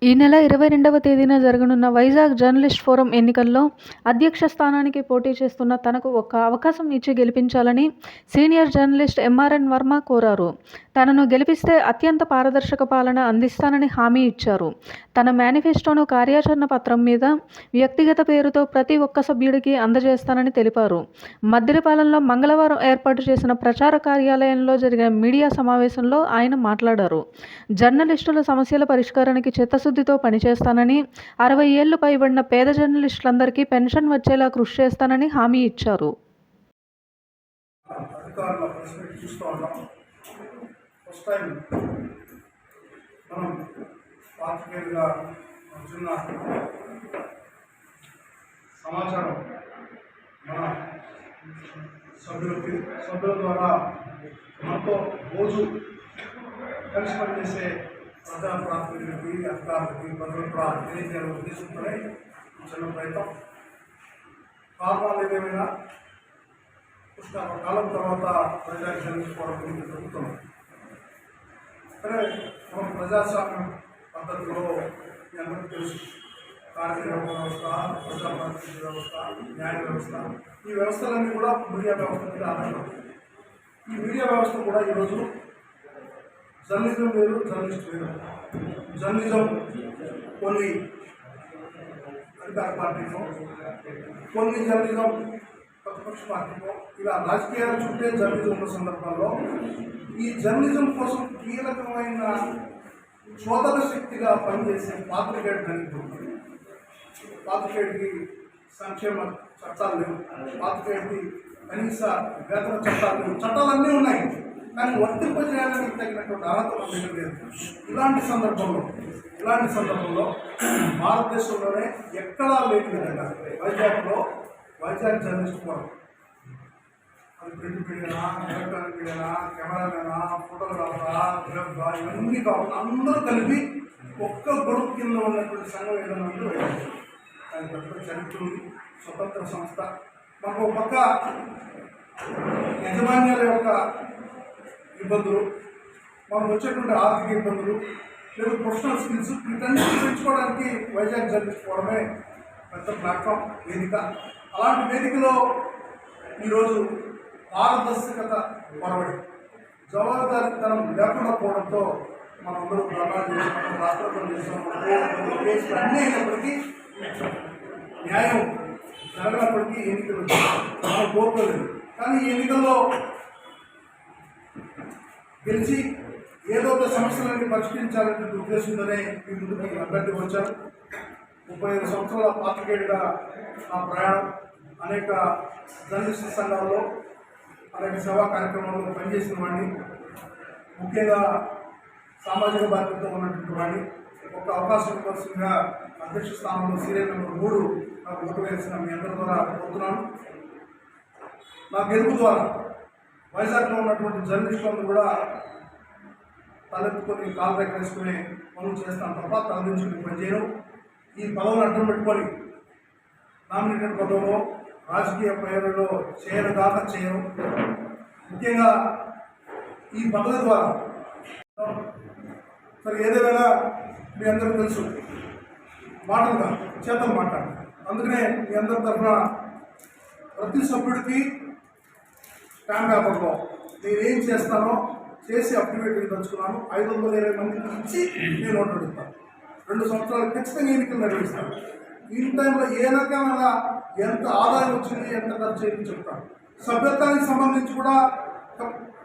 ఈ నెల 22వ తేదీన జరగనున్న వైజాగ్ జర్నలిస్ట్ ఫోరం ఎన్నికల్లో అధ్యక్ష స్థానానికి పోటీ చేస్తున్న తనకు ఒక్క అవకాశం ఇచ్చి గెలిపించాలని సీనియర్ జర్నలిస్ట్ ఎంఆర్ఎన్ వర్మ కోరారు. తనను గెలిపిస్తే అత్యంత పారదర్శక పాలన అందిస్తానని హామీ ఇచ్చారు. తన మేనిఫెస్టోను కార్యాచరణ పత్రం మీద వ్యక్తిగత పేరుతో ప్రతి ఒక్క సభ్యుడికి అందజేస్తానని తెలిపారు. మద్దిలపాలెంలో మంగళవారం ఏర్పాటు చేసిన ప్రచార కార్యాలయంలో జరిగిన మీడియా సమావేశంలో ఆయన మాట్లాడారు. జర్నలిస్టుల సమస్యల పరిష్కారానికి చిత్తశుద్ధితో పనిచేస్తానని, 60 ఏళ్లు పైబడిన పేద జర్నలిస్టులందరికీ పెన్షన్ వచ్చేలా కృషి చేస్తానని హామీ ఇచ్చారు. సమాచారం మన సభ్యుల ద్వారా మనతో రోజు కలిసి పనిచేసే ప్రజా ప్రాతినిధ్యులకి, అధికారులకి, ప్రజలు కూడా తెలియజేయాలని ఉద్దేశంతోనే చిన్న ప్రయత్నం. కారణాలు ఏదేమైనా కాలం తర్వాత ప్రజలకు చెల్లించుకోవడం గురించి జరుగుతుంది. సరే, మనం ప్రజాస్వామ్యం పద్ధతిలో మీ అందరికీ తెలుసు, కార్యనిర్వహణ వ్యవస్థ, ప్రజాప్రాతినిధ్య వ్యవస్థ, న్యాయ వ్యవస్థ, ఈ వ్యవస్థలన్నీ కూడా మీడియా వ్యవస్థ మీద ఆధారపడతాయి. ఈ మీడియా వ్యవస్థ కూడా ఈరోజు జర్నలిజం వేరు, జర్నలిస్ట్ వేరు. జర్నలిజం కొన్ని అధికార పార్టీలో, కొన్ని జర్నలిజం ప్రతిపక్ష పార్టీలో, ఇలా రాజకీయాల చుట్టే జర్నలిజం ఉన్న సందర్భాల్లో ఈ జర్నలిజం కోసం కీలకమైన శోధన శక్తిగా పనిచేసే పాత్రికేయుడు దళితుడు. పాత్రికేయుడికి సంక్షేమ చట్టాలు లేవు, పాత్రికేయుడికి కనీస వేతన చట్టాలు లేవు. చట్టాలన్నీ ఉన్నాయి, కానీ వర్తింపజేయడానికి తగినటువంటి అర్హత మన దగ్గర లేదు. ఇలాంటి సందర్భంలో భారతదేశంలోనే ఎక్కడా లేని విధంగా వైజాగ్ జర్నలిస్ట్ ఫోరం, అది ప్రింట్ మీడియానా, ఎలక్ట్రానిక్ మీడియానా, కెమెరామెనా, ఫోటోగ్రాఫరా, వెబ్గా, ఇవన్నీ కాకుండా అందరూ కలిపి ఒక్క గొడుగు కింద ఉన్నటువంటి సంఘం ఏదైనా ఉంటే వైజాగ్. దాని పెద్ద చరిత్ర ఉంది, స్వతంత్ర సంస్థ. మనకు ఒక పక్క యజమాన్యాల యొక్క ఇబ్బందులు, మనకు వచ్చేటువంటి ఆర్థిక ఇబ్బందులు, లేదా ప్రొఫెషనల్ స్కిల్స్, వీటన్నిటిని పెంచుకోవడానికి వైజాగ్ జర్నలిస్ట్ ఫోరమే పెద్ద ప్లాట్ఫామ్, వేదిక. అలాంటి వేదికలో ఈరోజు పారదర్శకత కొరవడి, జవాబుదారీతనం లేకుండా పోవడంతో మనందరూ ధర్నాలు చేస్తున్నాం, రాష్ట్రం చేస్తున్నాం, కేసులు అన్నీ అయినప్పటికీ న్యాయం జరగనప్పటికీ ఎన్నికలు మనం కోరుకోలేదు. కానీ ఈ ఎన్నికల్లో గెలిచి ఏదో ఒక సమస్యలన్నీ పరిష్కరించాలనే ఉద్దేశంతోనే ఈ ముందుకు అభ్యర్థి వచ్చారు. 35 సంవత్సరాల పాత్రికేయుడిగా నా ప్రయాణం, అనేక జర్నలిస్ట్ సంఘాల్లో, అనేక సేవా కార్యక్రమాల్లో పనిచేసిన వాడిని, ముఖ్యంగా సామాజిక బాధ్యతతో ఉన్నటువంటి వాడిని. ఒక అవకాశం ఇవ్వాల్సిందిగా అధ్యక్ష స్థానంలో సీరియల్ నెంబర్ 3 నాకు ఓటు వేసిన మీ అందరి ద్వారా కోరుతున్నాను. నా గెలుపు ద్వారా వైజాగ్లో ఉన్నటువంటి జర్నలిస్టులను కూడా తలెత్తుకొని కాలు రెక్కరేసుకునే పనులు చేస్తాను తప్ప తలదించుకుని పనిచేయను. ఈ పదవులు అడ్డం పెట్టుకొని నామినేటెడ్ పదవులో రాజకీయ పేరులో చేయను దాకా చేయను. ముఖ్యంగా ఈ పదవి ద్వారా సరే ఏదేమైనా మీ అందరూ తెలుసు, మాటలుగా చేతలు మాట్లాడాలి. అందుకనే మీ అందరి తరఫున ప్రతి సభ్యుడికి స్టాంప్ పేపర్లో నేనేం చేస్తానో చేసి అప్డేట్ పంచుకున్నాను. 520 మందికి ఇచ్చి నేను ఓటు అడుగుతాను. 2 సంవత్సరాలు ఖచ్చితంగా ఎన్నికలు నిర్వహిస్తాను. ఈ టైంలో ఏ రకమైన ఎంత ఆదాయం వచ్చింది, ఎంత ఖర్చు అయింది చెప్తాను. సభ్యత్వానికి సంబంధించి కూడా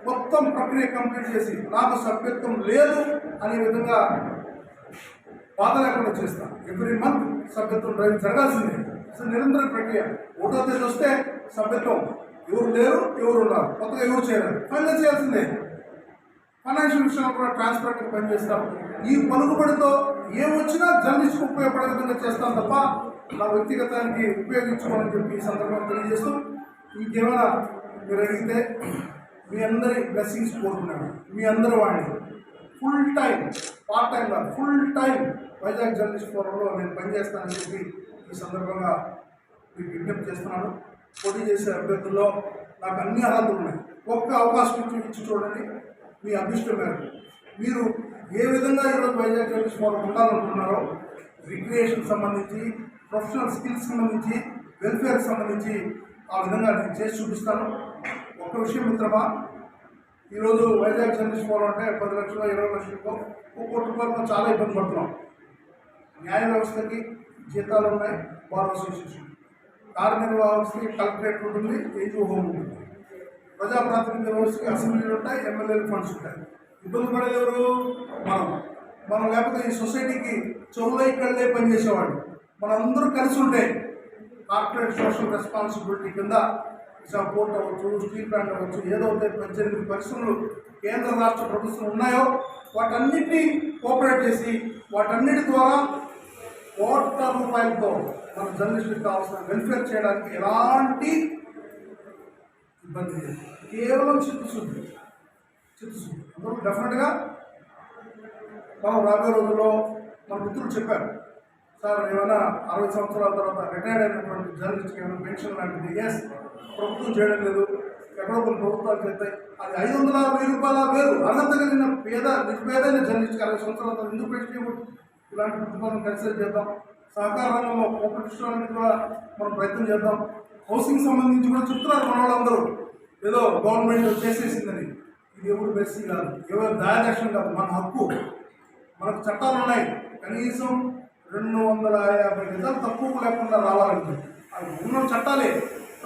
మొత్తం ప్రక్రియ కంప్లీట్ చేసి నాకు సభ్యత్వం లేదు అనే విధంగా బాధ లేకుండా చేస్తాను. ఎవ్రీ మంత్ సభ్యత్వం డ్రైవ్ జరగాల్సిందే. అసలు నిరంతర ప్రక్రియ. 1వ తేదీ వస్తే సభ్యత్వం, ఎవరు లేరు, ఎవరు ఉన్నారు, కొత్తగా ఎవరు చేయలేరు, ఫైనల్ చేయాల్సిందే. ఫైనాన్షియల్ విషయంలో కూడా ట్రాన్స్పరెంట్గా పనిచేస్తాం. ఈ పలుకుబడితో ఏమొచ్చినా జర్నలిస్ట్కి ఉపయోగపడే విధంగా చేస్తాం తప్ప నా వ్యక్తిగతానికి ఉపయోగించుకోవాలని చెప్పి ఈ సందర్భంగా తెలియజేస్తూ, ఇంకేమైనా మీరు అడిగితే మీ అందరి బ్లెస్సింగ్స్ కోరుకున్నాను. మీ అందరూ వాడిని ఫుల్ టైం, పార్ట్ టైం కాదు, ఫుల్ టైం వైజాగ్ జర్నలిస్ట్ ఫోరంలో నేను పనిచేస్తానని చెప్పి ఈ సందర్భంగా మీకు విజ్ఞప్తి చేస్తున్నాను. పోటీ చేసే అభ్యర్థుల్లో నాకు అన్ని అర్హతలు ఉన్నాయి. ఒక్క అవకాశం ఇచ్చి చూడండి. మీ అదృష్టం మేరకు మీరు ఏ విధంగా ఈరోజు వైజాగ్ జర్నలిస్ట్ ఫోరం ఉండాలనుకుంటున్నారో రిక్రియేషన్ సంబంధించి, ప్రొఫెషనల్ స్కిల్స్ సంబంధించి, వెల్ఫేర్కి సంబంధించి ఆ విధంగా నేను చేసి చూపిస్తాను. ఒక్క విషయం మిత్రమా, ఈరోజు వైజాగ్ జర్నలిస్ట్ ఫోరం అంటే 10 లక్షలు 20 లక్షలకో 1 కోటి రూపాయలతో చాలా ఇబ్బంది పడుతున్నాం. న్యాయ వ్యవస్థకి జీతాలు ఉన్నాయి, బార్ అసోసియేషన్, కార్యనిర్వాహకులకి కలెక్టరేట్ ఉంటుంది, ఏజీ హోమ్ ఉంటుంది, ప్రజాప్రాతినిధ్య వ్యవస్థకి అసెంబ్లీలు ఉంటాయి, ఎమ్మెల్యేలు ఫండ్స్ ఉంటాయి. ఇబ్బంది పడేది ఎవరు? మనం లేకపోతే ఈ సొసైటీకి చెవులై కళ్ళే పనిచేసేవాళ్ళు. మనందరూ కలిసి ఉంటే కార్పొరేట్ సోషల్ రెస్పాన్సిబిలిటీ కింద పోర్ట్ అవ్వచ్చు, స్టీల్ ప్లాంట్ అవ్వచ్చు, ఏదైతే 18 పరిశ్రమలు కేంద్ర రాష్ట్ర ప్రభుత్వం ఉన్నాయో వాటన్నిటినీ కోఆపరేట్ చేసి వాటన్నిటి ద్వారా కోట్ల రూపాయలతో మన జర్నలిస్టులకు కావాల్సిన వెల్ఫేర్ చేయడానికి ఎలాంటి ఇబ్బంది లేదు. కేవలం చిత్తశుద్ధి. అందరూ డెఫినెట్గా మనం రాబోయే రోజుల్లో మన మిత్రులు చెప్పారు, సార్ ఏమైనా 60 సంవత్సరాల తర్వాత రిటైర్డ్ అయినటువంటి జర్నలిస్ట్కి ఏమైనా పెన్షన్ లాంటిది ఎస్ ప్రభుత్వం చేయడం లేదు, ఎక్కడో కొన్ని ప్రభుత్వాలు చేస్తాయి. అది 500-1000 రూపాయల వేరు. అర్హత కలిగిన నిర్పేదైన జర్నలిస్ట్కి 60 సంవత్సరాల తర్వాత ఎందుకు పెన్షన్ ఇలాంటి ప్రతిపాదన కన్సిడర్ చేద్దాం. సహకార రంగంలో కోఆపరేటివ్ కూడా మనం ప్రయత్నం చేద్దాం. హౌసింగ్ సంబంధించి కూడా చెప్తున్నారు మన వాళ్ళందరూ, ఏదో గవర్నమెంట్ చేసేసిందని. ఇది ఎవరు బెస్ట్ కాదు, ఎవరు దయాదర్శనం కాదు, మన హక్కు. మనకు చట్టాలు ఉన్నాయి, కనీసం 250 గజాలు తక్కువ లేకుండా రావాలంటే అవి ఉన్న చట్టాలే.